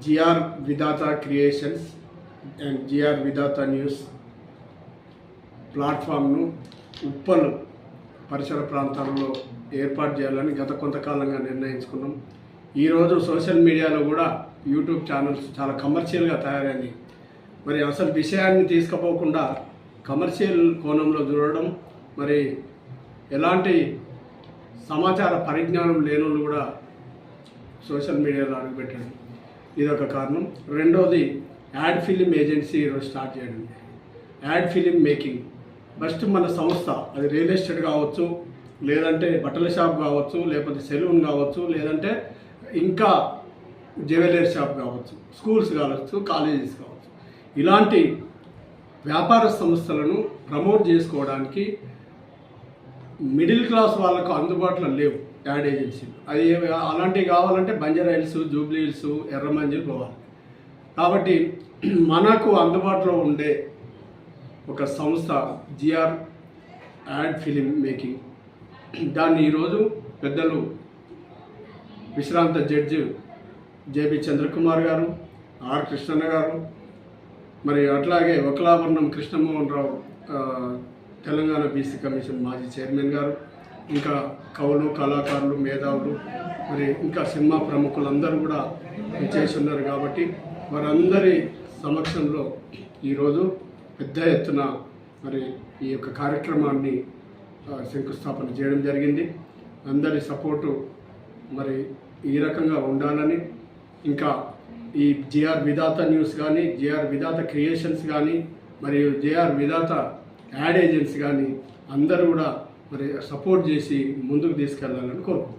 GR Vidhatha creations and GR Vidhatha news ప్లాట్ఫామ్ను Uppal పరిసర ప్రాంతాల్లో ఏర్పాటు చేయాలని గత కొంతకాలంగా నిర్ణయించుకున్నాం. ఈరోజు సోషల్ మీడియాలో కూడా యూట్యూబ్ ఛానల్స్ చాలా కమర్షియల్గా తయారైంది. మరి అసలు విషయాన్ని తీసుకుపోకుండా కమర్షియల్ కోణంలో చూడడం, మరి ఎలాంటి సమాచార పరిజ్ఞానం లేనోళ్ళు కూడా సోషల్ మీడియాలో అడుగుపెట్టడం ఇదొక కారణం. రెండోది యాడ్ ఫిలిం ఏజెన్సీ ఈరోజు స్టార్ట్ చేయడం. యాడ్ ఫిలిం మేకింగ్ ఫస్ట్ మన సంస్థ, అది రియల్ ఎస్టేట్ కావచ్చు, లేదంటే బట్టల షాప్ కావచ్చు, లేకపోతే సెలూన్ కావచ్చు, లేదంటే ఇంకా జ్యువెలరీ షాప్ కావచ్చు, స్కూల్స్ కావచ్చు, కాలేజెస్ కావచ్చు, ఇలాంటి వ్యాపార సంస్థలను ప్రమోట్ చేసుకోవడానికి మిడిల్ క్లాస్ వాళ్ళకు అందుబాటులో లేవు యాడ్ ఏజెన్సీలు. అది అలాంటివి కావాలంటే Banjara hills, Jubilee hills, Erram Manzil పోవాలి. కాబట్టి మనకు అందుబాటులో ఉండే ఒక సంస్థ జిఆర్ యాడ్ ఫిలిం మేకింగ్. దాన్ని ఈరోజు పెద్దలు విశ్రాంత జడ్జి జేబీ చంద్రకుమార్ గారు, ఆర్ కృష్ణన్న గారు, మరి అట్లాగే వకలాభరణం కృష్ణమోహన్ రావు తెలంగాణ బీసీ కమిషన్ మాజీ చైర్మన్ గారు, ఇంకా కవులు, కళాకారులు, మేధావులు, మరి ఇంకా సినిమా ప్రముఖులందరూ కూడా చేసి ఉన్నారు. కాబట్టి వారందరి సమక్షంలో ఈరోజు పెద్ద ఎత్తున మరి ఈ యొక్క కార్యక్రమాన్ని శంకుస్థాపన చేయడం జరిగింది. అందరి సపోర్టు మరి ఈ రకంగా ఉండాలని, ఇంకా ఈ జిఆర్ విధాత న్యూస్ కానీ, జిఆర్ విధాత క్రియేషన్స్ కానీ, మరియు జిఆర్ విధాత యాడ్ ఏజెన్సీ కానీ అందరూ కూడా మరి సపోర్ట్ చేసి ముందుకు తీసుకెళ్లాలని కోరుకుంటున్నాను.